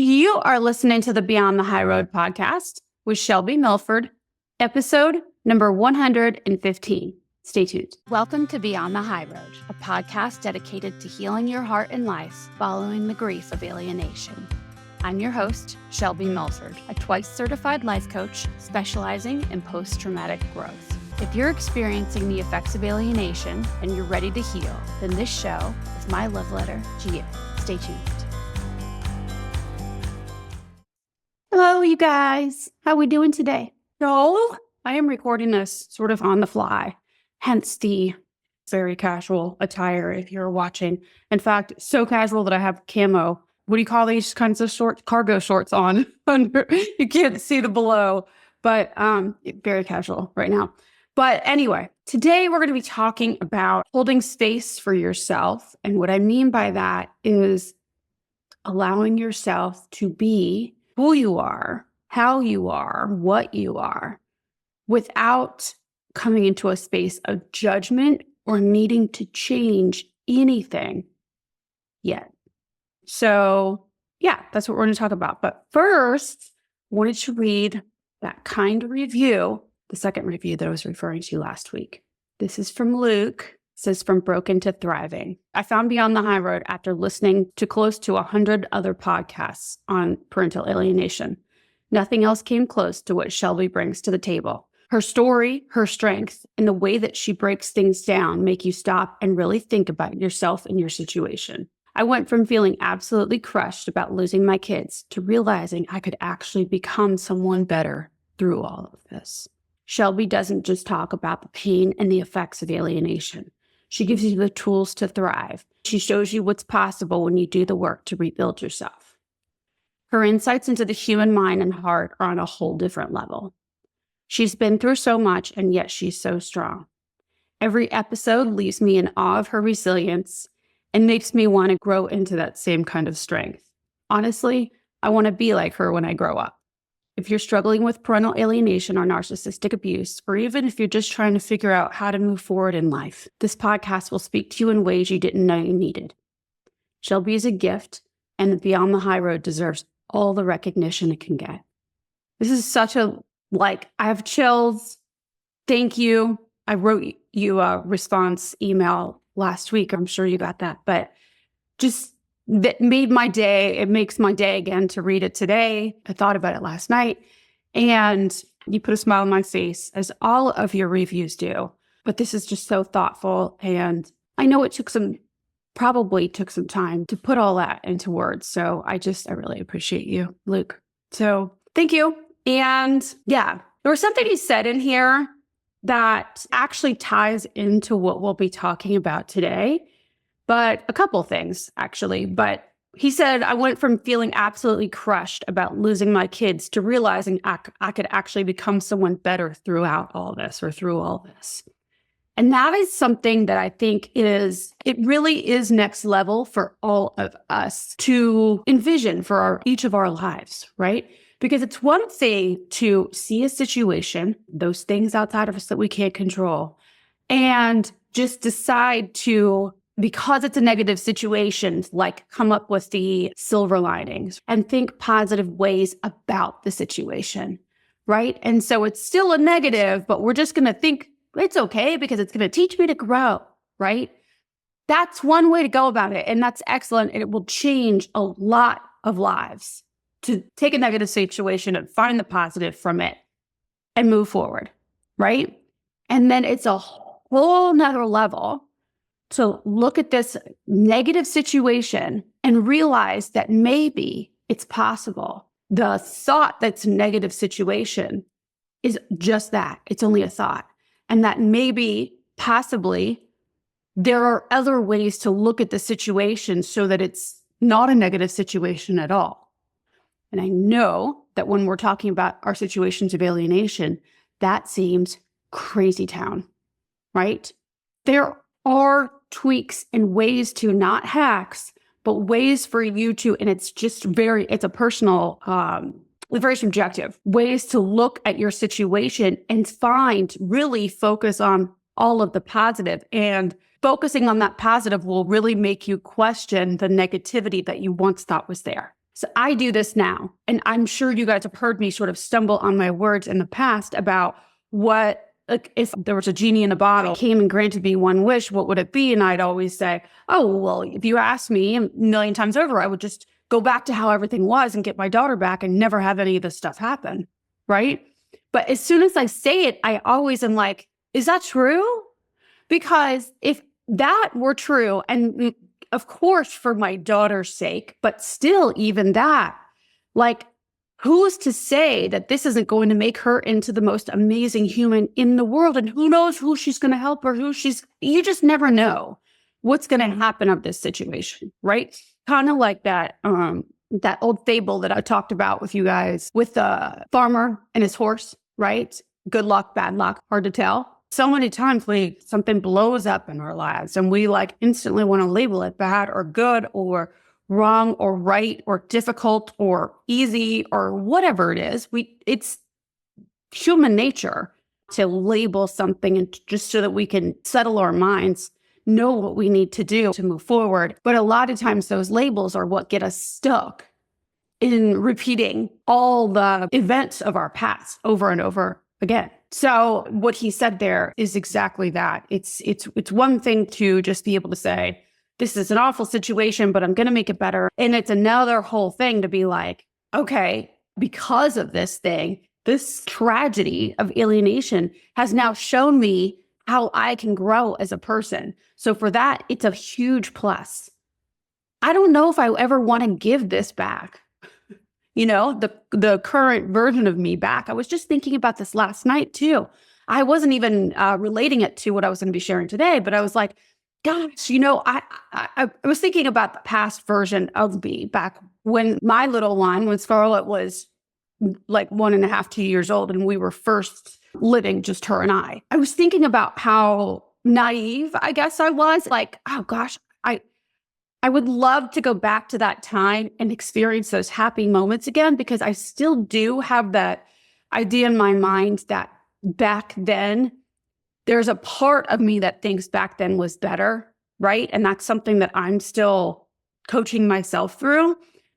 You are listening to the Beyond the High Road podcast with Shelby Milford, episode number 115. Stay tuned. Welcome to Beyond the High Road, a podcast dedicated to healing your heart and life following the grief of alienation. I'm your host, Shelby Milford, a twice-certified life coach specializing in post-traumatic growth. If you're experiencing the effects of alienation and you're ready to heal, then this show is my love letter to you. Stay tuned. Hello, you guys. How are we doing today? So, I am recording this sort of on the fly, hence the very casual attire if you're watching. In fact, so casual that I have camo. What do you call these kinds of shorts? Cargo shorts on. You can't see the below, but very casual right now. But anyway, today we're going to be talking about holding space for yourself. And what I mean by that is allowing yourself to be who you are, how you are, what you are, without coming into a space of judgment or needing to change anything yet. So, yeah, that's what we're going to talk about. But first, I wanted to read that kind review, the second review that I was referring to last week. This is from Luke. It says, "From broken to thriving. I found Beyond the High Road after listening to close to 100 other podcasts on parental alienation. Nothing else came close to what Shelby brings to the table. Her story, her strength, and the way that she breaks things down make you stop and really think about yourself and your situation. I went from feeling absolutely crushed about losing my kids to realizing I could actually become someone better through all of this. Shelby doesn't just talk about the pain and the effects of alienation. She gives you the tools to thrive. She shows you what's possible when you do the work to rebuild yourself. Her insights into the human mind and heart are on a whole different level. She's been through so much, and yet she's so strong. Every episode leaves me in awe of her resilience and makes me want to grow into that same kind of strength. Honestly, I want to be like her when I grow up. If you're struggling with parental alienation or narcissistic abuse, or even if you're just trying to figure out how to move forward in life, this podcast will speak to you in ways you didn't know you needed. Shelby is a gift, and the Beyond the High Road deserves all the recognition it can get." This is such a, I have chills. Thank you. I wrote you a response email last week. I'm sure you got that, but just that made my day. It makes my day again to read it today. I thought about it last night, and you put a smile on my face, as all of your reviews do. But this is just so thoughtful, and I know it probably took some time to put all that into words. So I really appreciate you, Luke. So thank you. And yeah, there was something he said in here that actually ties into what we'll be talking about today. But a couple things, actually. But he said, "I went from feeling absolutely crushed about losing my kids to realizing I could actually become someone better through all this. And that is something that I think it really is next level for all of us to envision for each of our lives, right? Because it's one thing to see a situation, those things outside of us that we can't control, and just decide to, because it's a negative situation, come up with the silver linings and think positive ways about the situation, right? And so it's still a negative, but we're just going to think it's okay because it's going to teach me to grow, right? That's one way to go about it. And that's excellent. And it will change a lot of lives to take a negative situation and find the positive from it and move forward, right? And then it's a whole nother level to look at this negative situation and realize that maybe it's possible. The thought that's a negative situation is just that. It's only a thought. And that maybe, possibly, there are other ways to look at the situation so that it's not a negative situation at all. And I know that when we're talking about our situations of alienation, that seems crazy town, right? There are tweaks and ways to, not hacks, but ways for you to, and it's a personal, very subjective, ways to look at your situation and really focus on all of the positive. And focusing on that positive will really make you question the negativity that you once thought was there. So I do this now. And I'm sure you guys have heard me sort of stumble on my words in the past about what, like, if there was a genie in a bottle, came and granted me one wish, what would it be? And I'd always say, oh, well, if you asked me a million times over, I would just go back to how everything was and get my daughter back and never have any of this stuff happen. Right. But as soon as I say it, I always am like, is that true? Because if that were true, and of course, for my daughter's sake, but still, even that, like, who's to say that this isn't going to make her into the most amazing human in the world? And who knows who she's going to help or you just never know what's going to happen of this situation, right? Kind of like that old fable that I talked about with you guys with the farmer and his horse, right? Good luck, bad luck, hard to tell. So many times something blows up in our lives and we like instantly want to label it bad or good or wrong or right or difficult or easy or whatever it is. It's human nature to label something and just so that we can settle our minds, know what we need to do to move forward. But a lot of times those labels are what get us stuck in repeating all the events of our past over and over again. So what he said there is exactly that. It's one thing to just be able to say, this is an awful situation, but I'm going to make it better. And it's another whole thing to be like, okay, because of this thing, this tragedy of alienation has now shown me how I can grow as a person. So for that, it's a huge plus. I don't know if I ever want to give this back. The current version of me back. I was just thinking about this last night too. I wasn't even relating it to what I was going to be sharing today, but I was like, gosh, I was thinking about the past version of me back when my little one, when Scarlett was like 1.5, 2 years old, and we were first living, just her and I. I was thinking about how naive, I guess I was. Like, oh gosh, I would love to go back to that time and experience those happy moments again, because I still do have that idea in my mind that back then, there's a part of me that thinks back then was better, right? And that's something that I'm still coaching myself through.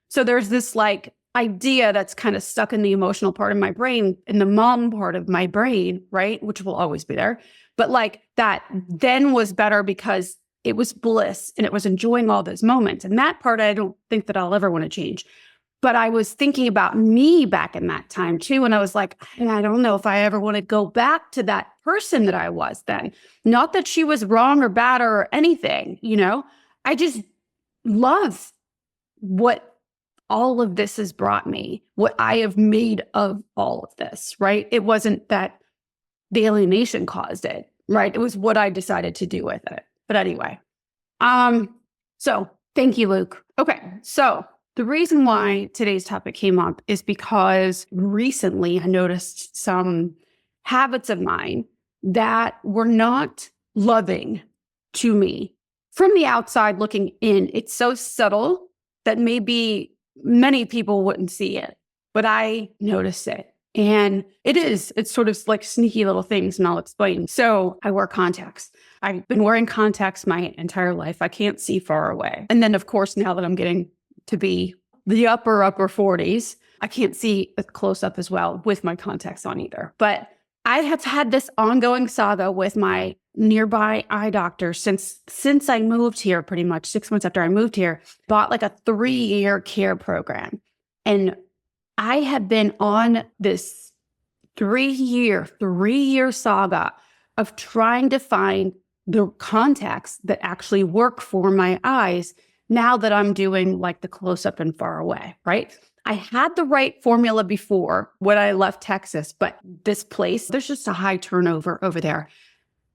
So there's this like idea that's kind of stuck in the emotional part of my brain, in the mom part of my brain, right? Which will always be there. But like that then was better because it was bliss and it was enjoying all those moments. And that part, I don't think that I'll ever want to change. But I was thinking about me back in that time too. And I was like, I don't know if I ever want to go back to that person that I was then. Not that she was wrong or bad or anything, I just love what all of this has brought me, what I have made of all of this, right? It wasn't that the alienation caused it, right? It was what I decided to do with it. But anyway, so thank you, Luke. Okay, so the reason why today's topic came up is because recently I noticed some habits of mine that were not loving to me. From the outside looking in, it's so subtle that maybe many people wouldn't see it, but I notice it. And it's sort of like sneaky little things, and I'll explain. So I wear contacts. I've been wearing contacts my entire life. I can't see far away. And then, of course, now that I'm getting to be the upper 40s, I can't see close up as well with my contacts on either. But I have had this ongoing saga with my nearby eye doctor since I moved here, pretty much 6 months after I moved here, bought like a 3-year care program. And I have been on this 3-year saga of trying to find the contacts that actually work for my eyes now that I'm doing like the close up and far away, right? I had the right formula before when I left Texas, but this place, there's just a high turnover over there.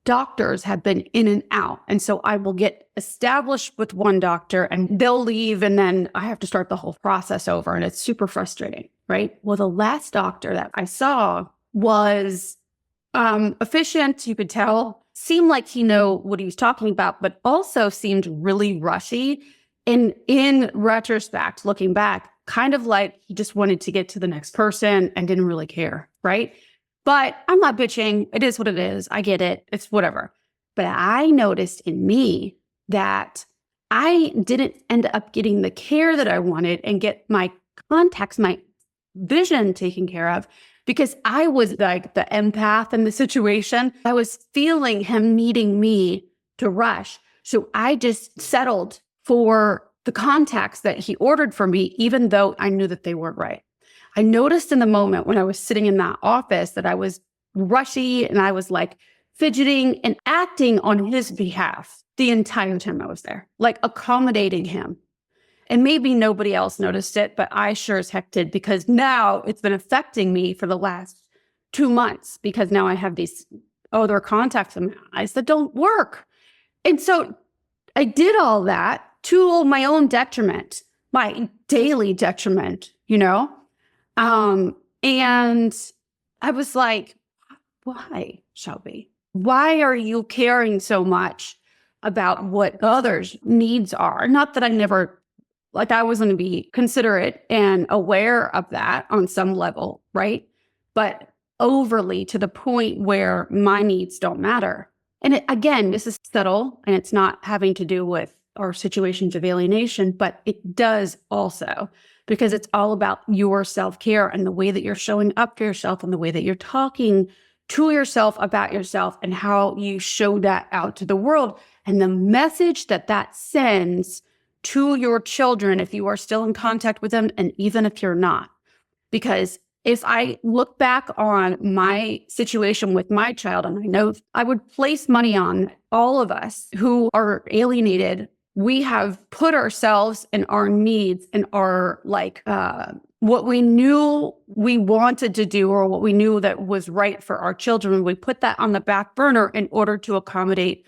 Doctors have been in and out. And so I will get established with one doctor and they'll leave, and then I have to start the whole process over. And it's super frustrating, right? Well, the last doctor that I saw was efficient, you could tell, seemed like he knew what he was talking about, but also seemed really rushy. And in retrospect, looking back, kind of like he just wanted to get to the next person and didn't really care, right? But I'm not bitching. It is what it is. I get it. It's whatever. But I noticed in me that I didn't end up getting the care that I wanted and get my contacts, my vision taken care of, because I was like the empath in the situation. I was feeling him needing me to rush. So I just settled for the contacts that he ordered for me, even though I knew that they weren't right. I noticed in the moment when I was sitting in that office that I was rushy and I was like fidgeting and acting on his behalf the entire time I was there, like accommodating him. And maybe nobody else noticed it, but I sure as heck did, because now it's been affecting me for the last 2 months, because now I have these other contacts in my eyes that don't work. And so I did all that to my own detriment, my daily detriment, and I was like, why, Shelby? Why are you caring so much about what others' needs are? Not that I never, like, I was going to be considerate and aware of that on some level, right? But overly to the point where my needs don't matter. And again, this is subtle, and it's not having to do with our situations of alienation, but it does also, because it's all about your self-care and the way that you're showing up for yourself and the way that you're talking to yourself about yourself and how you show that out to the world and the message that that sends to your children if you are still in contact with them and even if you're not. Because if I look back on my situation with my child, and I know I would place money on all of us who are alienated, we have put ourselves and our needs and our what we knew we wanted to do or what we knew that was right for our children, we put that on the back burner in order to accommodate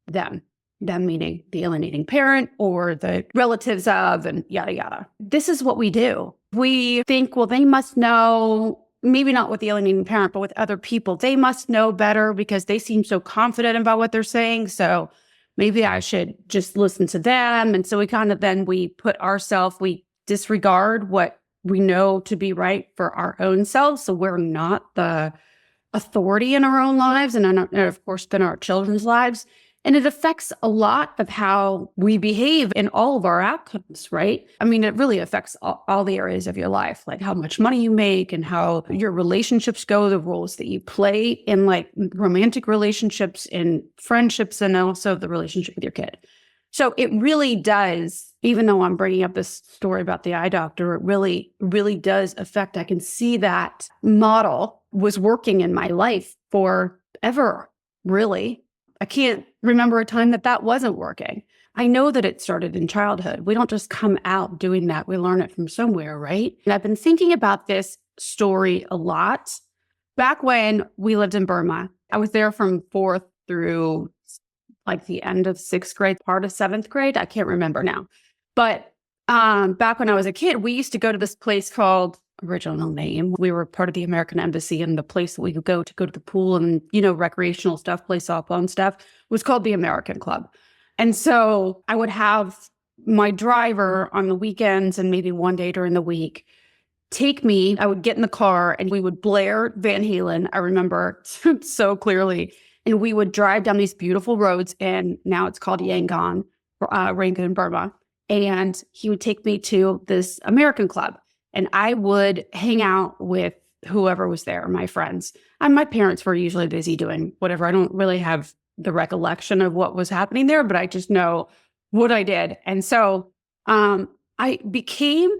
them meaning the alienating parent or the relatives of, and yada, yada. This is what we do. We think, well, they must know, maybe not with the alienating parent, but with other people. They must know better because they seem so confident about what they're saying. So maybe I should just listen to them. And so we kind of then we disregard what we know to be right for our own selves. So we're not the authority in our own lives and of course, in our children's lives. And it affects a lot of how we behave in all of our outcomes, right? I mean, it really affects all the areas of your life, like how much money you make and how your relationships go, the roles that you play in like romantic relationships, in friendships, and also the relationship with your kid. So it really does, even though I'm bringing up this story about the eye doctor, it really, really does affect. I can see that model was working in my life forever, really. I can't remember a time that wasn't working. I know that it started in childhood. We don't just come out doing that. We learn it from somewhere, right? And I've been thinking about this story a lot. Back when we lived in Burma, I was there from 4th through like the end of 6th grade, part of 7th grade. I can't remember now. But back when I was a kid, we used to go to this place called, original name, we were part of the American Embassy, and the place that we would go to the pool and, recreational stuff, play softball and stuff, was called the American Club. And so I would have my driver on the weekends and maybe one day during the week take me. I would get in the car and we would blare Van Halen. I remember so clearly. And we would drive down these beautiful roads, and now it's called Yangon, Rangoon, Burma. And he would take me to this American Club. And I would hang out with whoever was there, my friends. And my parents were usually busy doing whatever. I don't really have the recollection of what was happening there, but I just know what I did. And so I became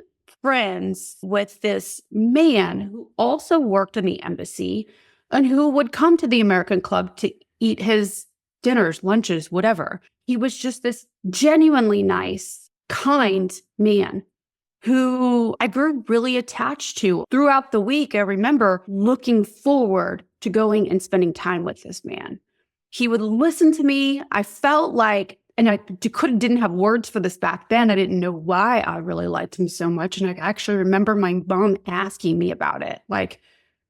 friends with this man who also worked in the embassy and who would come to the American Club to eat his dinners, lunches, whatever. He was just this genuinely nice, kind man who I grew really attached to. Throughout the week, I remember looking forward to going and spending time with this man. He would listen to me. I felt like, and I didn't have words for this back then. I didn't know why I really liked him so much. And I actually remember my mom asking me about it. Like,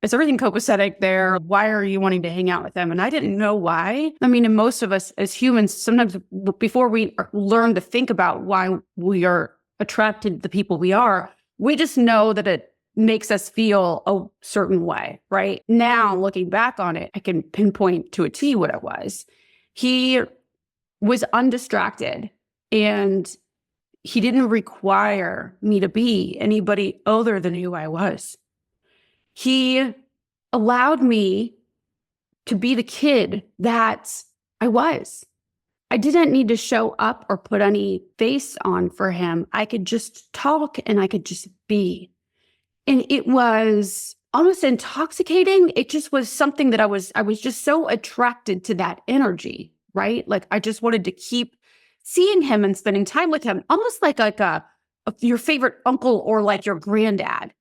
is everything copacetic there? Why are you wanting to hang out with them? And I didn't know why. I mean, and most of us as humans, sometimes before we learn to think about why we are attracted to the people we are, we just know that it makes us feel a certain way, right? Now, looking back on it, I can pinpoint to a T what it was. He was undistracted. And he didn't require me to be anybody other than who I was. He allowed me to be the kid that I was. I didn't need to show up or put any face on for him. I could just talk and I could just be. And it was almost intoxicating. It just was something that I was just so attracted to that energy, right? Like I just wanted to keep seeing him and spending time with him, almost like your favorite uncle or like your granddad,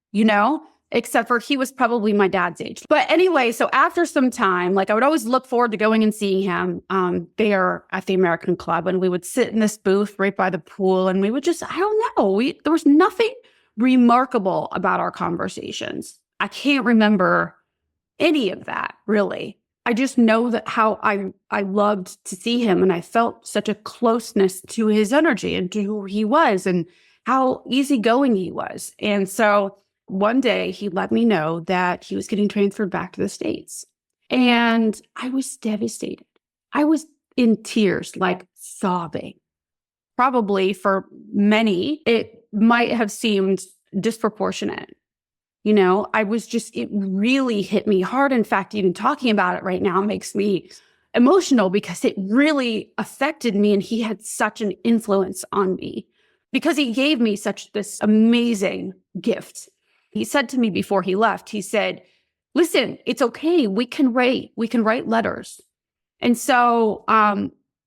except for he was probably my dad's age. But anyway, so after some time, like I would always look forward to going and seeing him there at the American Club. And we would sit in this booth right by the pool and we would just, I don't know, there was nothing remarkable about our conversations. I can't remember any of that, really. I just know that how I loved to see him and I felt such a closeness to his energy and to who he was and how easygoing he was. And so one day he let me know that he was getting transferred back to the States. And I was devastated. I was in tears, like sobbing. Probably for many, it might have seemed disproportionate. It really hit me hard. In fact, even talking about it right now makes me emotional because it really affected me. And he had such an influence on me because he gave me such this amazing gift. He said to me before he left, he said, listen, it's okay. We can write letters. And so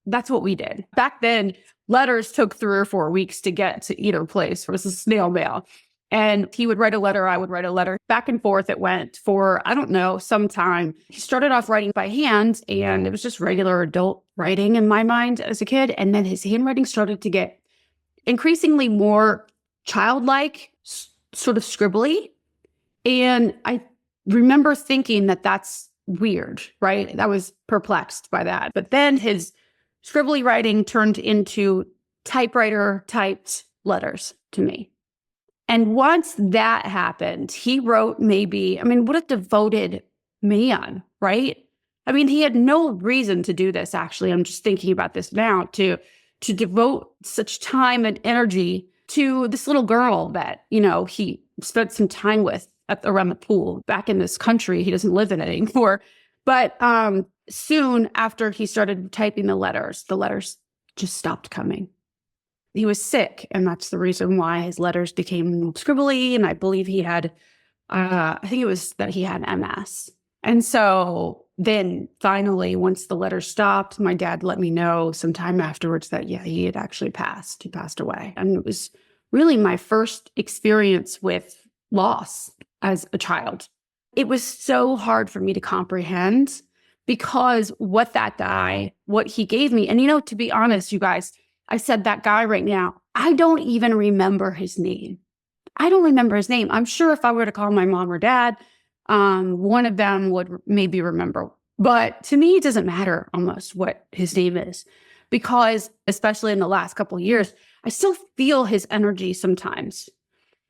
that's what we did. Back then, letters took 3 or 4 weeks to get to either place. It was a snail mail. And he would write a letter, I would write a letter. Back and forth it went for, I don't know, some time. He started off writing by hand, and it was just regular adult writing in my mind as a kid. And then his handwriting started to get increasingly more childlike, sort of scribbly. And I remember thinking that that's weird, right? I was perplexed by that. But then his scribbly writing turned into typewriter-typed letters to me. And once that happened, he wrote what a devoted man, right? He had no reason to do this, actually. I'm just thinking about this now, to devote such time and energy to this little girl that, he spent some time with around the pool back in this country. He doesn't live in it anymore. But soon after he started typing the letters just stopped coming. He was sick, and that's the reason why his letters became scribbly. And I believe he had, I think it was that he had MS. And so then finally, once the letters stopped, my dad let me know sometime afterwards that, yeah, he had actually passed. He passed away. And it was really my first experience with loss as a child. It was so hard for me to comprehend because what he gave me, and to be honest, you guys, I said that guy right now, I don't even remember his name. I don't remember his name. I'm sure if I were to call my mom or dad, one of them would maybe remember. But to me, it doesn't matter almost what his name is because especially in the last couple of years, I still feel his energy sometimes.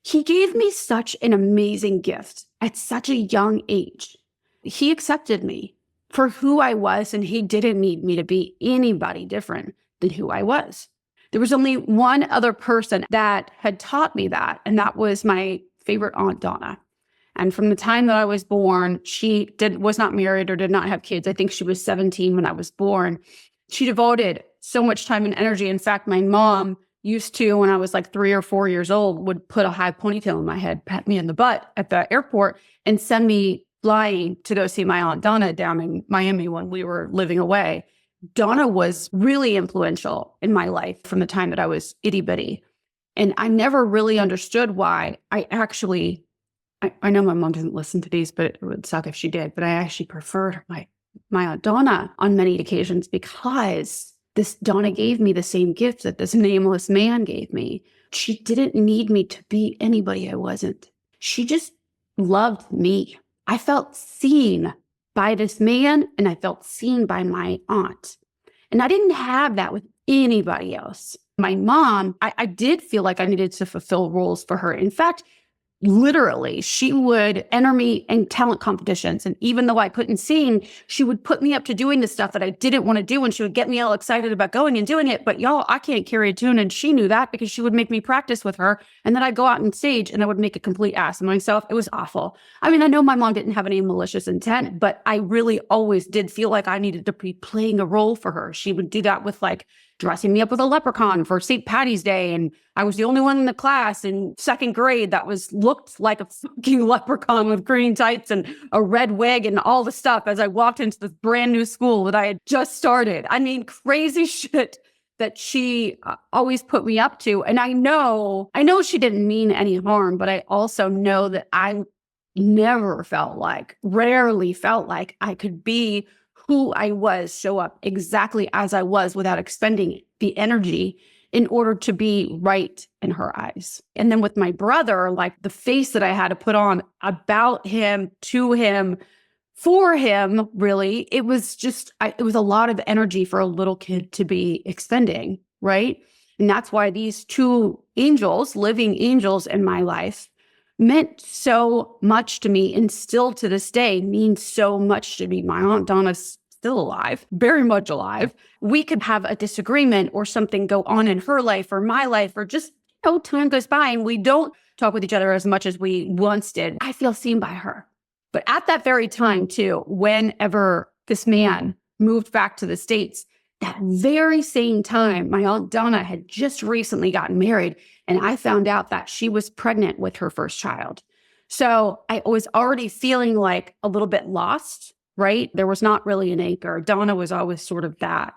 He gave me such an amazing gift at such a young age. He accepted me for who I was, and he didn't need me to be anybody different than who I was. There was only one other person that had taught me that, and that was my favorite Aunt Donna. And from the time that I was born, she was not married or did not have kids. I think she was 17 when I was born. She devoted so much time and energy. In fact, my mom used to, when I was like 3 or 4 years old, would put a high ponytail in my head, pat me in the butt at the airport, and send me flying to go see my Aunt Donna down in Miami when we were living away. Donna was really influential in my life from the time that I was itty bitty. And I never really understood why I know my mom doesn't listen to these, but it would suck if she did. But I actually preferred my Aunt Donna on many occasions because this Donna gave me the same gift that this nameless man gave me. She didn't need me to be anybody I wasn't. She just loved me. I felt seen by this man, and I felt seen by my aunt. And I didn't have that with anybody else. My mom, I did feel like I needed to fulfill roles for her. In fact, literally, she would enter me in talent competitions. And even though I couldn't sing, she would put me up to doing the stuff that I didn't want to do. And she would get me all excited about going and doing it. But y'all, I can't carry a tune. And she knew that because she would make me practice with her. And then I'd go out on stage and I would make a complete ass of myself. It was awful. I mean, I know my mom didn't have any malicious intent, but I really always did feel like I needed to be playing a role for her. She would do that with like dressing me up with a leprechaun for St. Patty's Day. And I was the only one in the class in second grade that looked like a fucking leprechaun with green tights and a red wig and all the stuff as I walked into this brand new school that I had just started. I mean, crazy shit that she always put me up to. And I know she didn't mean any harm, but I also know that I rarely felt like I could be who I was, show up exactly as I was without expending the energy in order to be right in her eyes. And then with my brother, like the face that I had to put on about him, to him, for him, really, it was it was a lot of energy for a little kid to be expending, right? And that's why these two angels, living angels in my life, meant so much to me and still to this day means so much to me. My Aunt Donna's still alive, very much alive. We could have a disagreement or something go on in her life or my life or just, time goes by and we don't talk with each other as much as we once did. I feel seen by her. But at that very time too, whenever this man moved back to the States, that very same time, my Aunt Donna had just recently gotten married and I found out that she was pregnant with her first child. So I was already feeling like a little bit lost, right? There was not really an anchor. Donna was always sort of that,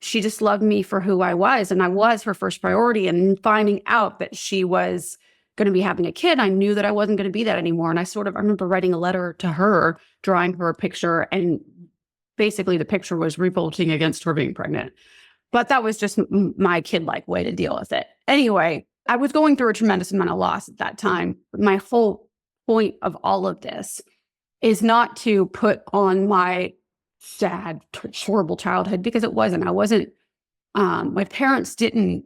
She just loved me for who I was and I was her first priority. And finding out that she was going to be having a kid, I knew that I wasn't going to be that anymore. And I remember writing a letter to her, drawing her a picture, and basically the picture was revolting against her being pregnant. But that was just my kid-like way to deal with it. Anyway, I was going through a tremendous amount of loss at that time. My whole point of all of this is not to put on my sad, horrible childhood, because it wasn't. My parents didn't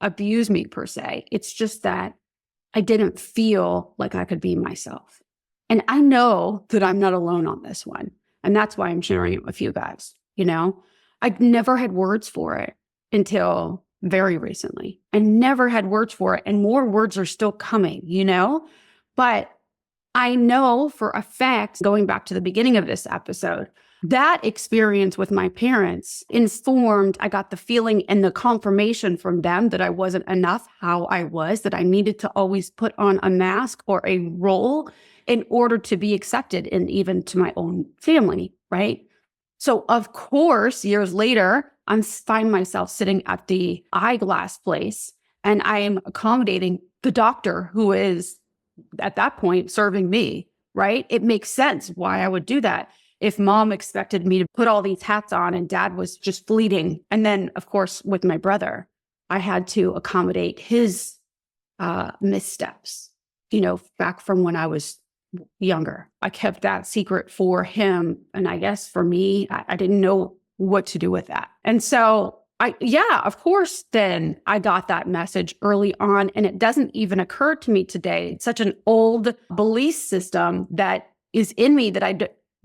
abuse me per se. It's just that I didn't feel like I could be myself. And I know that I'm not alone on this one. And that's why I'm sharing it with you guys, I never had words for it until very recently. I never had words for it, and more words are still coming, But I know for a fact, going back to the beginning of this episode, that experience with my parents informed, I got the feeling and the confirmation from them that I wasn't enough how I was, that I needed to always put on a mask or a role in order to be accepted, and even to my own family, right? So of course, years later, I find myself sitting at the eyeglass place and I am accommodating the doctor who is at that point serving me, right? It makes sense why I would do that. If mom expected me to put all these hats on and dad was just fleeting. And then of course, with my brother, I had to accommodate his missteps, back from when I was younger. I kept that secret for him. And I guess for me, I didn't know what to do with that. And so of course, then I got that message early on, and it doesn't even occur to me today. It's such an old belief system that is in me that I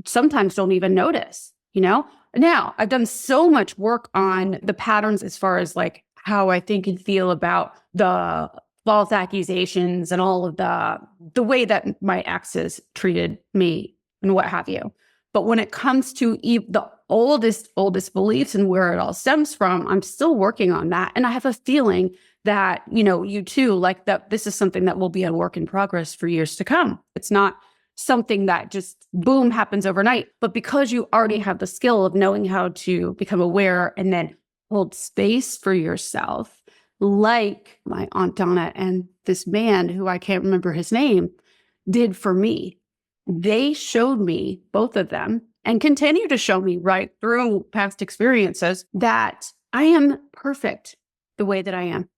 sometimes don't even notice, Now, I've done so much work on the patterns as far as like how I think and feel about the false accusations and all of the way that my exes treated me and what have you. But when it comes to the oldest beliefs and where it all stems from, I'm still working on that. And I have a feeling that, you too, like that this is something that will be a work in progress for years to come. It's not something that just boom happens overnight, but because you already have the skill of knowing how to become aware and then hold space for yourself, like my Aunt Donna and this man who I can't remember his name did for me. They showed me, both of them, and continue to show me right through past experiences, that I am perfect the way that I am.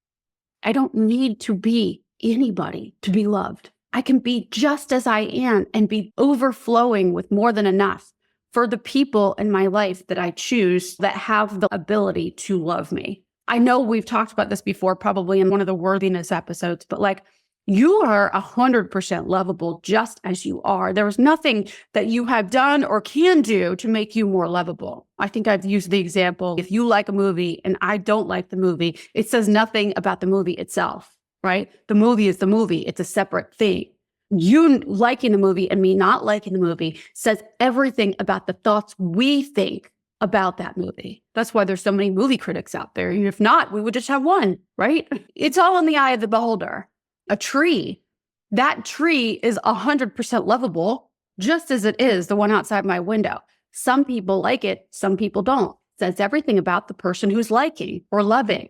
I don't need to be anybody to be loved. I can be just as I am and be overflowing with more than enough for the people in my life that I choose that have the ability to love me. I know we've talked about this before, probably in one of the worthiness episodes, but like You are 100% lovable just as you are. There is nothing that you have done or can do to make you more lovable. I think I've used the example, if you like a movie and I don't like the movie, it says nothing about the movie itself, right? The movie is the movie. It's a separate thing. You liking the movie and me not liking the movie says everything about the thoughts we think about that movie. That's why there's so many movie critics out there. If not, we would just have one, right? It's all in the eye of the beholder. A tree, that tree is 100% lovable, just as it is the one outside my window. Some people like it, some people don't. It says everything about the person who's liking or loving,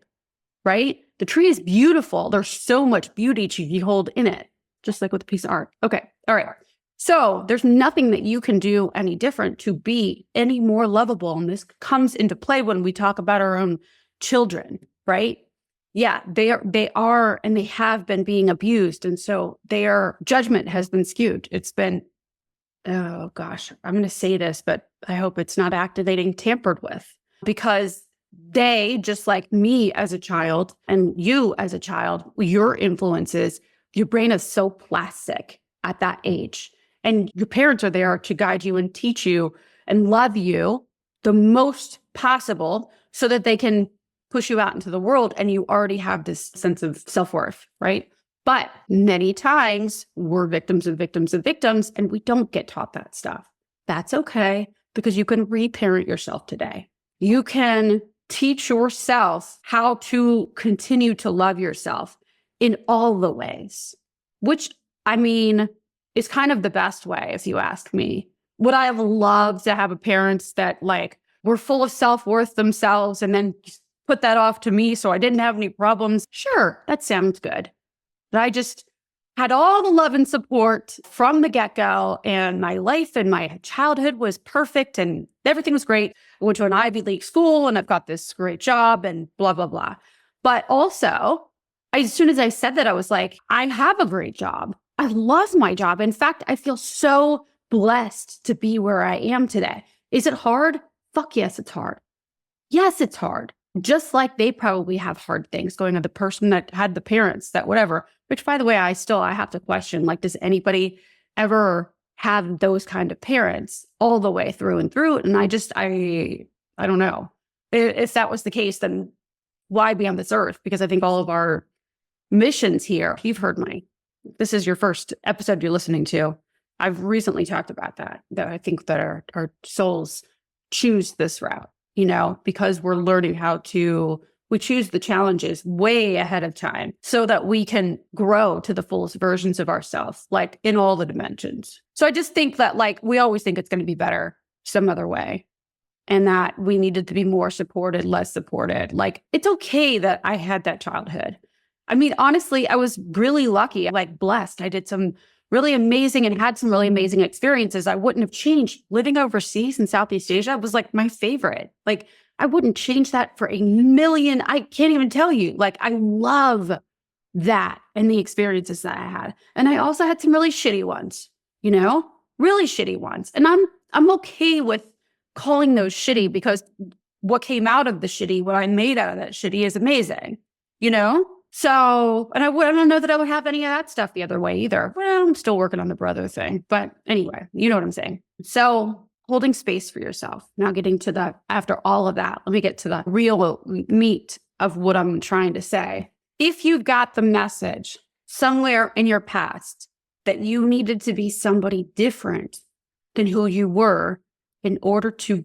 right? The tree is beautiful. There's so much beauty to behold in it, just like with a piece of art. Okay, all right. So there's nothing that you can do any different to be any more lovable. And this comes into play when we talk about our own children, right? Yeah, they are, and they have been being abused. And so their judgment has been skewed. It's been, oh gosh, I'm going to say this, but I hope it's not activating, tampered with, because they, just like me as a child and you as a child, your influences, your brain is so plastic at that age. And your parents are there to guide you and teach you and love you the most possible so that they can push you out into the world and you already have this sense of self-worth, right? But many times we're victims and victims and victims, and we don't get taught that stuff. That's okay, because you can reparent yourself today. You can teach yourself how to continue to love yourself in all the ways, which, I mean, is kind of the best way, if you ask me. Would I have loved to have a parents that like were full of self-worth themselves and then put that off to me so I didn't have any problems? Sure, that sounds good. But I just had all the love and support from the get-go, and my life and my childhood was perfect and everything was great. I went to an Ivy League school and I've got this great job and blah, blah, blah. But also, as soon as I said that, I was like, I have a great job. I love my job. In fact, I feel so blessed to be where I am today. Is it hard? Fuck yes, it's hard. Yes, it's hard. Just like they probably have hard things going on. The person that had the parents that whatever, which by the way, I have to question, like, does anybody ever have those kind of parents all the way through and through? And I don't know. If that was the case, then why be on this earth? Because I think all of our missions here, this is your first episode you're listening to. I've recently talked about that I think that our souls choose this route, because we're learning we choose the challenges way ahead of time so that we can grow to the fullest versions of ourselves, like in all the dimensions. So I just think that like, we always think it's going to be better some other way, and that we needed to be more supported, less supported. Like, it's okay that I had that childhood. I mean, honestly, I was really lucky, like blessed. I did some really amazing and had some really amazing experiences. I wouldn't have changed. Living overseas in Southeast Asia was like my favorite. Like, I wouldn't change that for a million. I can't even tell you. Like, I love that and the experiences that I had. And I also had some really shitty ones, really shitty ones. And I'm okay with calling those shitty, because what came out of the shitty, what I made out of that shitty is amazing, So, and I don't know that I would have any of that stuff the other way either. Well, I'm still working on the brother thing. But anyway, you know what I'm saying. So holding space for yourself. Now getting to after all of that, let me get to the real meat of what I'm trying to say. If you've got the message somewhere in your past that you needed to be somebody different than who you were in order to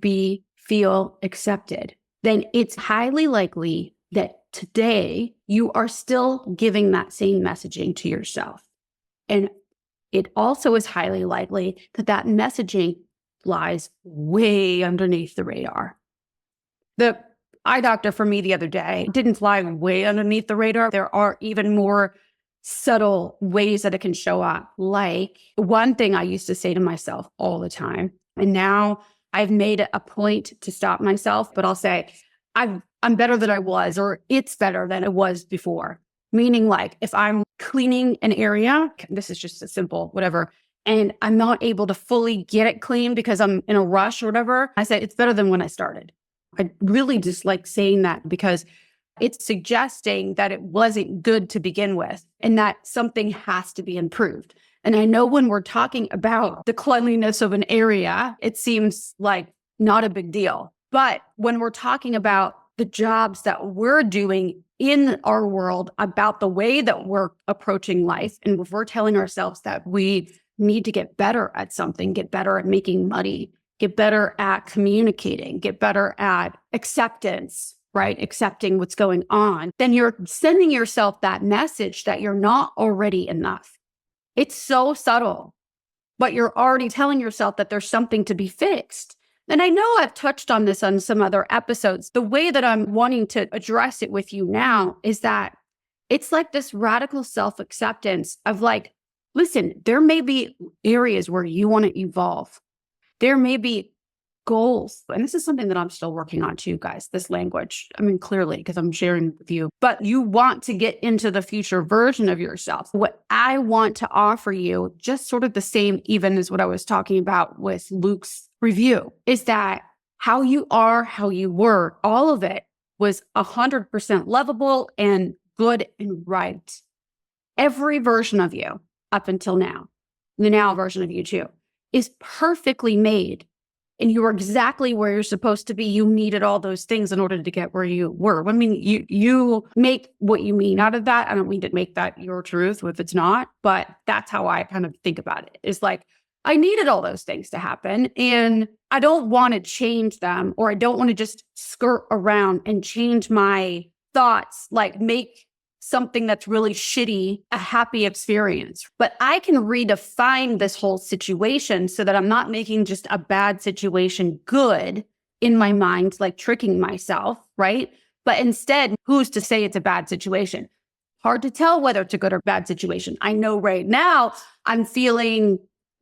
feel accepted, then it's highly likely that today you are still giving that same messaging to yourself. And it also is highly likely that that messaging lies way underneath the radar. The eye doctor for me the other day didn't fly way underneath the radar. There are even more subtle ways that it can show up. Like, one thing I used to say to myself all the time, and now I've made it a point to stop myself, but I'll say, I'm better than I was, or it's better than it was before. Meaning, like, if I'm cleaning an area, this is just a simple whatever, and I'm not able to fully get it clean because I'm in a rush or whatever, I say it's better than when I started. I really dislike saying that, because It's suggesting that it wasn't good to begin with and that something has to be improved. And I know when we're talking about the cleanliness of an area, it seems like not a big deal. But when we're talking about the jobs that we're doing in our world, about the way that we're approaching life, and if we're telling ourselves that we need to get better at something, get better at making money, get better at communicating, get better at acceptance, right? Accepting what's going on, then you're sending yourself that message that you're not already enough. It's so subtle, but you're already telling yourself that there's something to be fixed. And I know I've touched on this on some other episodes. The way that I'm wanting to address it with you now is that it's like this radical self-acceptance of like, listen, there may be areas where you want to evolve. There may be goals. And this is something that I'm still working on too, guys, this language. I mean, clearly, because I'm sharing with you, but you want to get into the future version of yourself. What I want to offer you, just sort of the same, even as what I was talking about with Luke's review, is that how you are, how you were, all of it was 100% lovable and good and right. Every version of you up until now, the now version of you too, is perfectly made. And you were exactly where you're supposed to be. You needed all those things in order to get where you were. I mean, you make what you mean out of that. I don't mean to make that your truth if it's not, but that's how I kind of think about it. It's like, I needed all those things to happen and I don't want to change them, or I don't want to just skirt around and change my thoughts, like make something that's really shitty a happy experience. But I can redefine this whole situation so that I'm not making just a bad situation good in my mind, like tricking myself, right? But instead, who's to say it's a bad situation? Hard to tell whether it's a good or bad situation. I know right now I'm feeling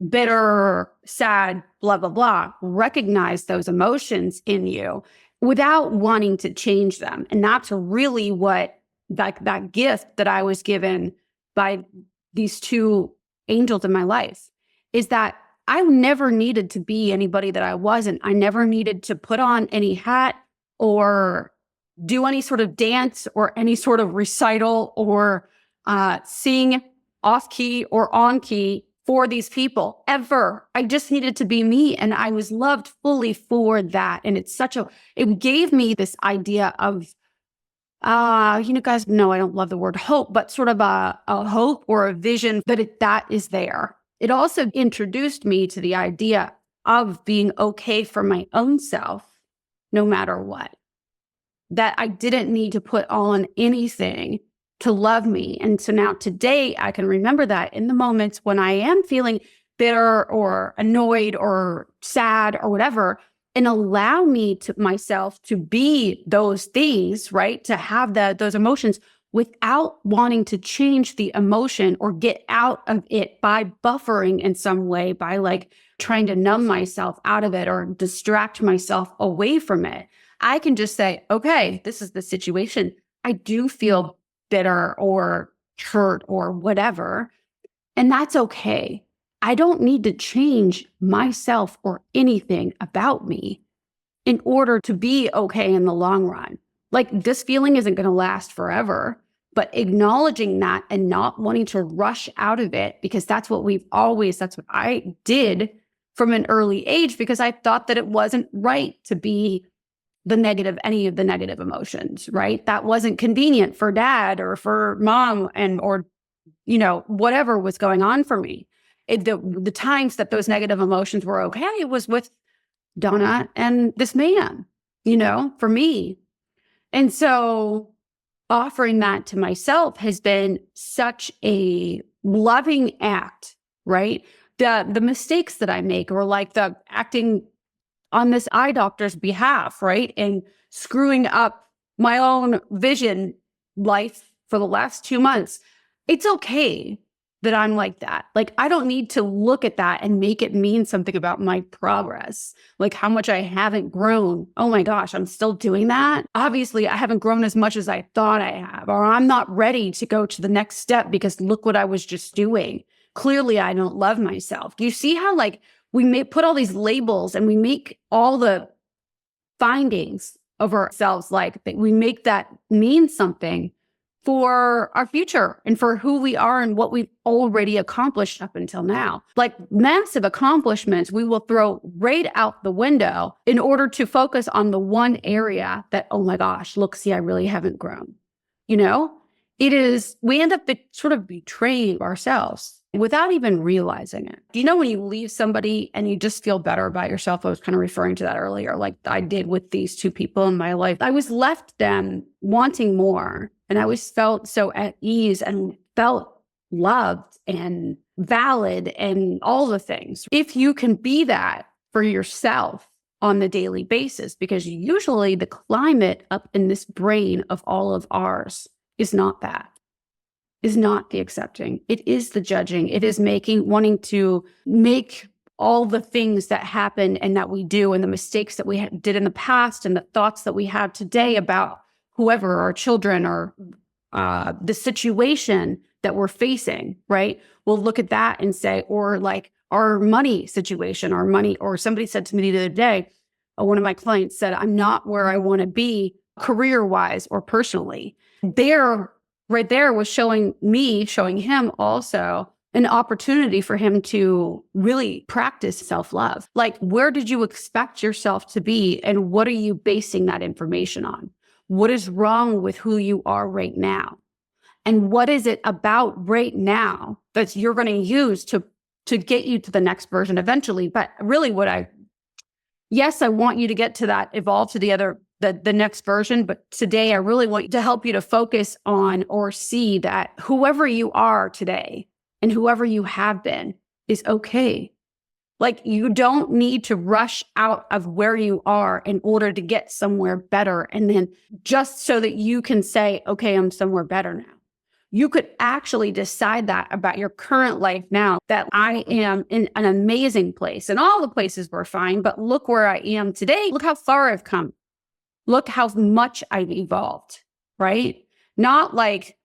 bitter, sad, blah, blah, blah. Recognize those emotions in you without wanting to change them. And that's really what that gift that I was given by these two angels in my life is that I never needed to be anybody that I wasn't. I never needed to put on any hat or do any sort of dance or any sort of recital or sing off key or on key for these people ever. I just needed to be me, and I was loved fully for that. And it gave me this idea of you guys know I don't love the word hope, but sort of a hope or a vision that is there. It also introduced me to the idea of being okay for my own self, no matter what. That I didn't need to put on anything to love me. And so now today I can remember that in the moments when I am feeling bitter or annoyed or sad or whatever, and allow myself to be those things, right? To have those emotions without wanting to change the emotion or get out of it by buffering in some way, by like trying to numb myself out of it or distract myself away from it. I can just say, okay, this is the situation. I do feel bitter or hurt or whatever, and that's okay. I don't need to change myself or anything about me in order to be okay in the long run. Like, this feeling isn't going to last forever, but acknowledging that and not wanting to rush out of it, because that's what I did from an early age, because I thought that it wasn't right to be any of the negative emotions, right? That wasn't convenient for dad or for mom or whatever was going on for me. The times that those negative emotions were okay, it was with Donna and this man, for me. And so offering that to myself has been such a loving act, right? The mistakes that I make, or like the acting on this eye doctor's behalf, right? And screwing up my own vision life for the last 2 months. It's okay that I'm like that. Like, I don't need to look at that and make it mean something about my progress, like how much I haven't grown. Oh my gosh, I'm still doing that. Obviously, I haven't grown as much as I thought I have, or I'm not ready to go to the next step because look what I was just doing. Clearly, I don't love myself. Do you see how like we may put all these labels and we make all the findings of ourselves, like that we make that mean something for our future and for who we are and what we've already accomplished up until now. Like massive accomplishments, we will throw right out the window in order to focus on the one area that, oh my gosh, look, see, I really haven't grown. You know, we end up sort of betraying ourselves without even realizing it. Do you know when you leave somebody and you just feel better about yourself? I was kind of referring to that earlier, like I did with these two people in my life. I was left them wanting more, and I always felt so at ease and felt loved and valid and all the things. If you can be that for yourself on the daily basis, because usually the climate up in this brain of all of ours is not that. Is not the accepting. It is the judging. It is wanting to make all the things that happen and that we do and the mistakes that we did in the past and the thoughts that we have today about whoever, our children or the situation that we're facing, right? We'll look at that and say, or like our money situation, our money, or somebody said to me the other day, one of my clients said, I'm not where I want to be career-wise or personally. Right there was showing him also an opportunity for him to really practice self-love. Like, where did you expect yourself to be? And what are you basing that information on? What is wrong with who you are right now? And what is it about right now that you're going to use to get you to the next version eventually? But really yes, I want you to get to that, evolve to the next version. But today I really want to help you to focus on or see that whoever you are today and whoever you have been is okay. Like, you don't need to rush out of where you are in order to get somewhere better. And then just so that you can say, okay, I'm somewhere better now. You could actually decide that about your current life now, that I am in an amazing place and all the places were fine, but look where I am today. Look how far I've come. Look how much I've evolved, right? Not like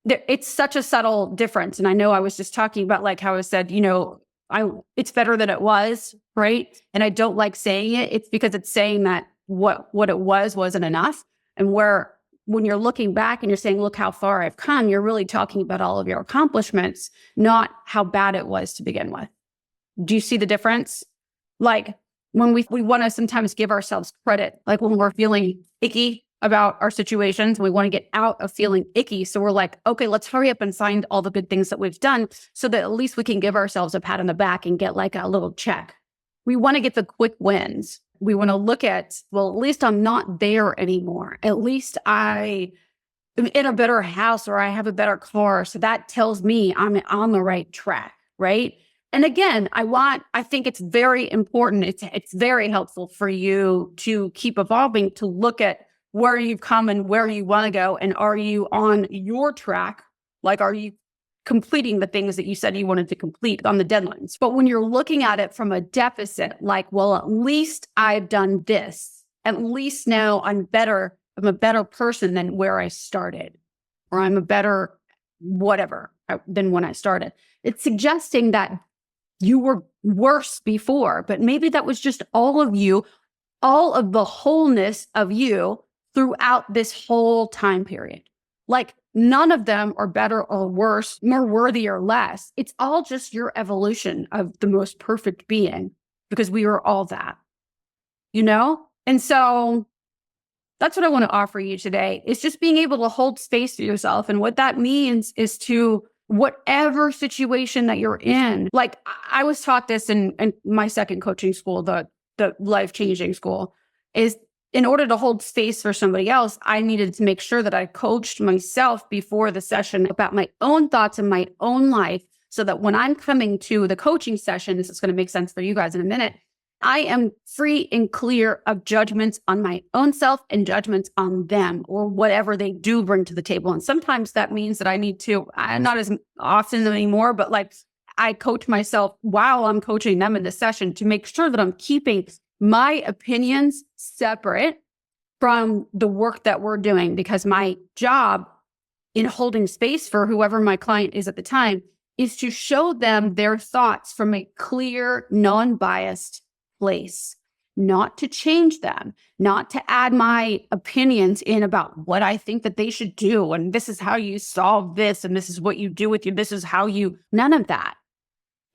it's such a subtle difference. And I know I was just talking about like how I said, it's better than it was, right? And I don't like saying it. It's because it's saying that what it wasn't enough. And when you're looking back and you're saying, look how far I've come, you're really talking about all of your accomplishments, not how bad it was to begin with. Do you see the difference? Like, when we want to sometimes give ourselves credit, like when we're feeling icky about our situations, we want to get out of feeling icky. So we're like, okay, let's hurry up and find all the good things that we've done so that at least we can give ourselves a pat on the back and get like a little check. We want to get the quick wins. We want to look at, well, at least I'm not there anymore. At least I am in a better house or I have a better car. So that tells me I'm on the right track, right? And again, I think it's very important. It's very helpful for you to keep evolving, to look at where you've come and where you want to go. And are you on your track? Like, are you completing the things that you said you wanted to complete on the deadlines? But when you're looking at it from a deficit, like, well, at least I've done this. At least now I'm a better person than where I started, or I'm a better whatever than when I started. It's suggesting that you were worse before, but maybe that was just all of you, all of the wholeness of you throughout this whole time period. Like, none of them are better or worse, more worthy or less. It's all just your evolution of the most perfect being, because we are all that, And so that's what I want to offer you today, is just being able to hold space for yourself. And what that means is to whatever situation that you're in. Like, I was taught this in my second coaching school, the life-changing school, is in order to hold space for somebody else, I needed to make sure that I coached myself before the session about my own thoughts and my own life, so that when I'm coming to the coaching session, this is going to make sense for you guys in a minute, I am free and clear of judgments on my own self and judgments on them or whatever they do bring to the table. And sometimes that means that I need to, not as often anymore, but like I coach myself while I'm coaching them in the session to make sure that I'm keeping my opinions separate from the work that we're doing, because my job in holding space for whoever my client is at the time is to show them their thoughts from a clear, non-biased place. not to change them, not to add my opinions in about what I think that they should do. And this is how you solve this. And this is what you do with you. This is how you, none of that.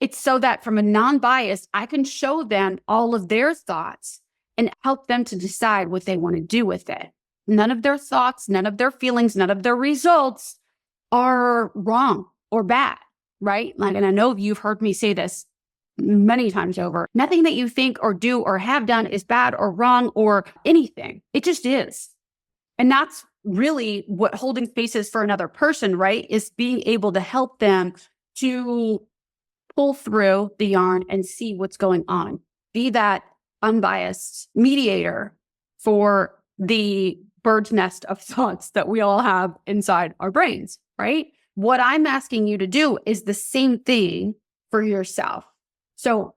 It's so that from a non-bias, I can show them all of their thoughts and help them to decide what they want to do with it. None of their thoughts, none of their feelings, none of their results are wrong or bad, right? Like, and I know you've heard me say this many times over. Nothing that you think or do or have done is bad or wrong or anything. It just is. And that's really what holding space is for another person, right? Is being able to help them to pull through the yarn and see what's going on. Be that unbiased mediator for the bird's nest of thoughts that we all have inside our brains, right? What I'm asking you to do is the same thing for yourself. So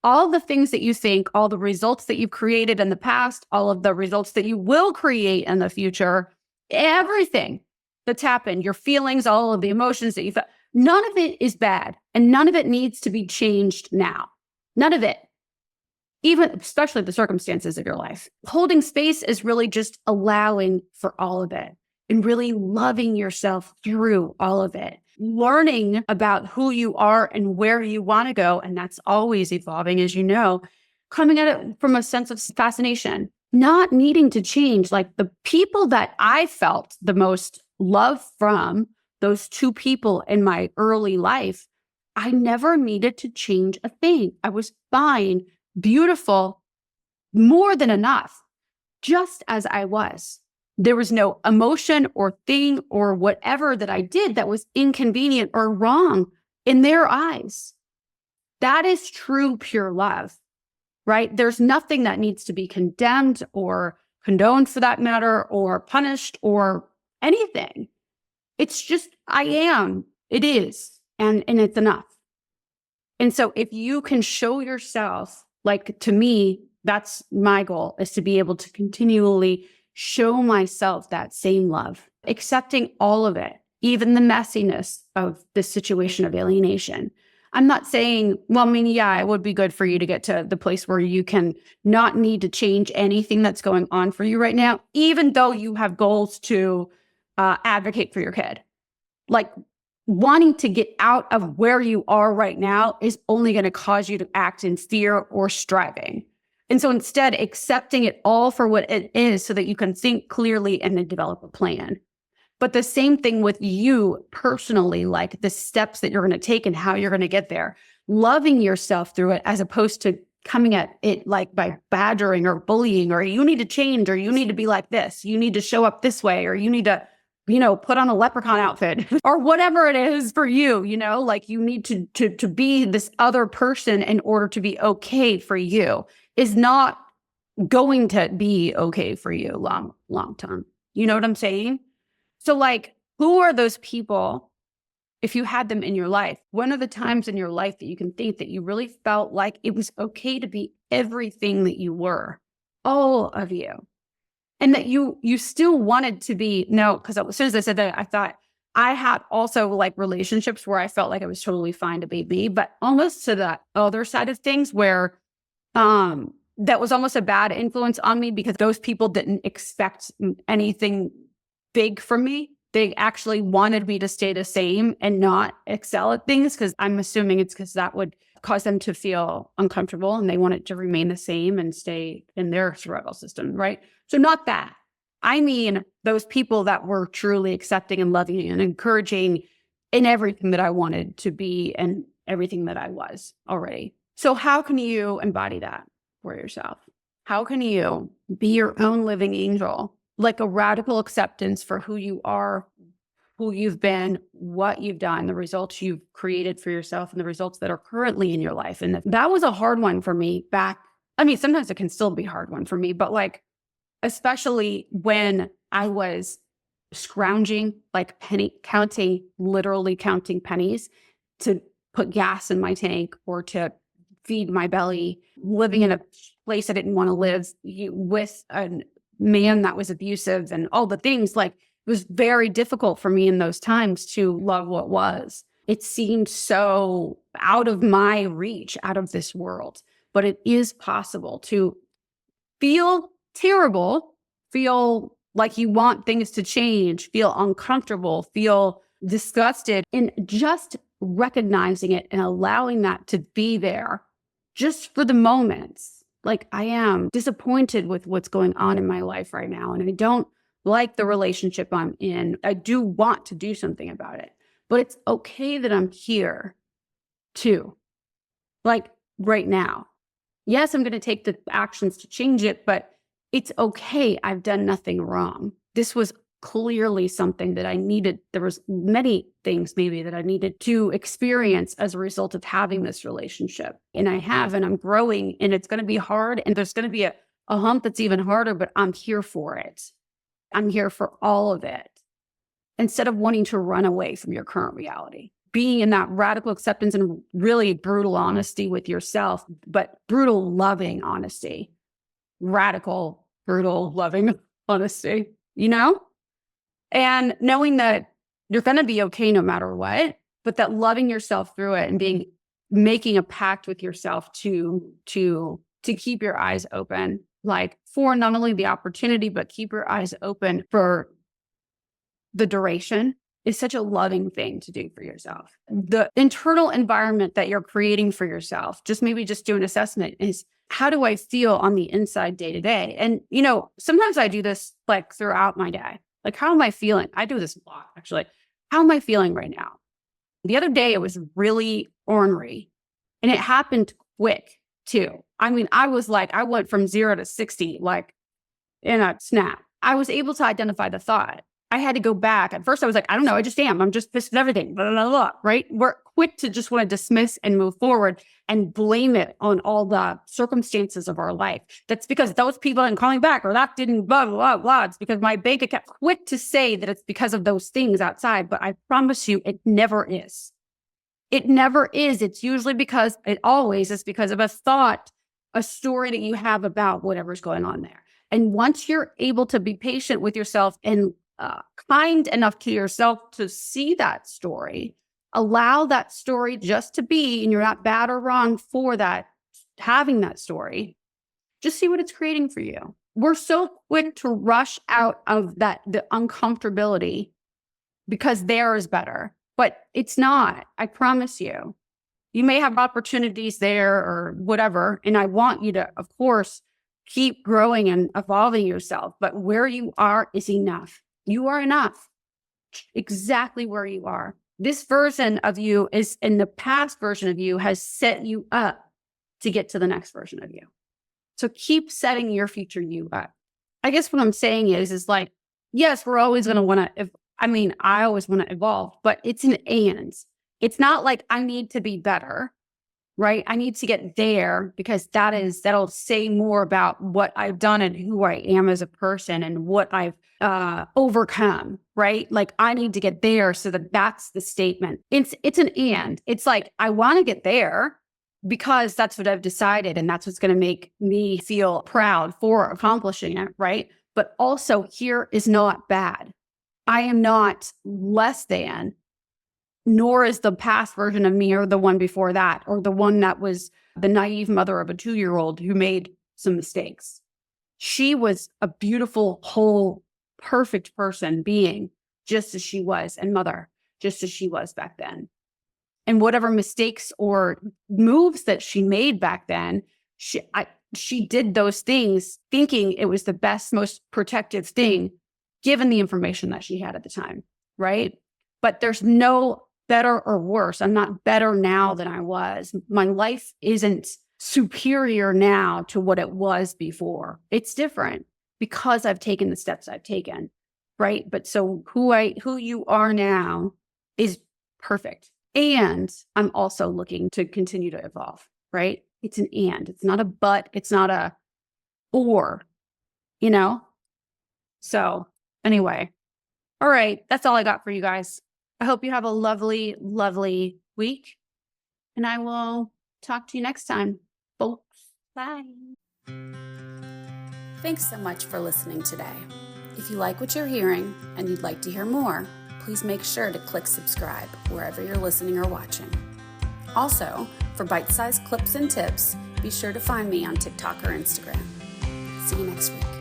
all the things that you think, all the results that you've created in the past, all of the results that you will create in the future, everything that's happened, your feelings, all of the emotions that you felt, none of it is bad. And none of it needs to be changed now. None of it. Even, especially the circumstances of your life. Holding space is really just allowing for all of it and really loving yourself through all of it. Learning about who you are and where you want to go. And that's always evolving, as you know, coming at it from a sense of fascination, not needing to change. Like the people that I felt the most love from, those two people in my early life, I never needed to change a thing. I was fine, beautiful, more than enough, just as I was. There was no emotion or thing or whatever that I did that was inconvenient or wrong in their eyes. That is true, pure love, right? There's nothing that needs to be condemned or condoned for that matter, or punished or anything. It's just, I am, it is, and it's enough. And so if you can show yourself, like to me, that's my goal, is to be able to continually show myself that same love, accepting all of it, even the messiness of this situation of alienation. I'm not saying, well, I mean, yeah, it would be good for you to get to the place where you can not need to change anything that's going on for you right now, even though you have goals to advocate for your kid. Like wanting to get out of where you are right now is only going to cause you to act in fear or striving. And so instead, accepting it all for what it is so that you can think clearly and then develop a plan. But the same thing with you personally, like the steps that you're going to take and how you're going to get there, loving yourself through it, as opposed to coming at it like by badgering or bullying, or you need to change, or you need to be like this, you need to show up this way, or you need to, put on a leprechaun outfit or whatever it is for you, like you need to be this other person in order to be okay for you, is not going to be okay for you long term. You know what I'm saying? So like, who are those people, if you had them in your life? When are the times in your life that you can think that you really felt like it was okay to be everything that you were, all of you, and that you still wanted to be? No, because as soon as I said that, I thought I had also like relationships where I felt like I was totally fine to be me, but almost to the other side of things where that was almost a bad influence on me, because those people didn't expect anything big from me. They actually wanted me to stay the same and not excel at things, because I'm assuming it's because that would cause them to feel uncomfortable and they want it to remain the same and stay in their survival system, right? So not that. I mean, those people that were truly accepting and loving and encouraging in everything that I wanted to be and everything that I was already. So how can you embody that for yourself? How can you be your own living angel? Like a radical acceptance for who you are, who you've been, what you've done, the results you've created for yourself, and the results that are currently in your life. And that was a hard one for me back. I mean, sometimes it can still be a hard one for me, but like, especially when I was scrounging, like literally counting pennies to put gas in my tank or to feed my belly, living in a place I didn't want to live with a man that was abusive and all the things. Like, it was very difficult for me in those times to love what was. It seemed so out of my reach, out of this world. But it is possible to feel terrible, feel like you want things to change, feel uncomfortable, feel disgusted, and just recognizing it and allowing that to be there just for the moments. Like, I am disappointed with what's going on in my life right now, and I don't like the relationship I'm in. I do want to do something about it, but it's okay that I'm here too. Like right now. Yes, I'm going to take the actions to change it, but it's okay. I've done nothing wrong. This was clearly something that I needed. There was many things maybe that I needed to experience as a result of having this relationship. And I have, and I'm growing, and it's going to be hard. And there's going to be a hump that's even harder, but I'm here for it. I'm here for all of it. Instead of wanting to run away from your current reality, being in that radical acceptance and really brutal honesty with yourself, but brutal, loving honesty, radical, brutal, loving honesty, you know? And knowing that you're going to be okay no matter what, but that loving yourself through it and making a pact with yourself to keep your eyes open, like for not only the opportunity, but keep your eyes open for the duration, is such a loving thing to do for yourself. The internal environment that you're creating for yourself, maybe do an assessment, is how do I feel on the inside day to day? And, sometimes I do this like throughout my day. Like, how am I feeling? I do this a lot, actually. How am I feeling right now? The other day, it was really ornery, and it happened quick too. I mean, I went from 0 to 60, like in a snap. I was able to identify the thought. I had to go back. At first, I was like, I don't know. I just am. I'm just pissed at everything. Blah, blah, blah, right? We're quick to just want to dismiss and move forward and blame it on all the circumstances of our life. That's because those people didn't call me back, or that didn't blah, blah, blah. It's because my bank account. Quick to say that it's because of those things outside. But I promise you, it never is. It never is. It's usually it always is because of a thought, a story that you have about whatever's going on there. And once you're able to be patient with yourself and kind enough to yourself to see that story, allow that story just to be, and you're not bad or wrong for that, having that story, just see what it's creating for you. We're so quick to rush out of the uncomfortability because there is better, but it's not. I promise you. You may have opportunities there or whatever, and I want you to, of course, keep growing and evolving yourself, but where you are is enough. You are enough, exactly where you are. This version of you and the past version of you has set you up to get to the next version of you. So keep setting your future you up. I guess what I'm saying is like, yes, we're always going to want to, I always want to evolve, but it's an and. It's not like I need to be better, right? I need to get there because that'll say more about what I've done and who I am as a person and what I've overcome, right? Like, I need to get there so that's the statement. It's an and. It's like, I want to get there because that's what I've decided, and that's what's going to make me feel proud for accomplishing it, right? But also, here is not bad. I am not less than, nor is the past version of me or the one before that, or the one that was the naive mother of a 2-year-old who made some mistakes. She was a beautiful, whole, perfect person, being just as she was, and mother, just as she was back then. And whatever mistakes or moves that she made back then, she did those things thinking it was the best, most protective thing, given the information that she had at the time, right? But there's no better or worse. I'm not better now than I was. My life isn't superior now to what it was before. It's different because I've taken the steps I've taken, right? But so who you are now is perfect. And I'm also looking to continue to evolve, right? It's an and. It's not a but. It's not a or, So anyway, all right. That's all I got for you guys. I hope you have a lovely, lovely week, and I will talk to you next time, folks. Bye. Thanks so much for listening today. If you like what you're hearing and you'd like to hear more, please make sure to click subscribe wherever you're listening or watching. Also, for bite-sized clips and tips, be sure to find me on TikTok or Instagram. See you next week.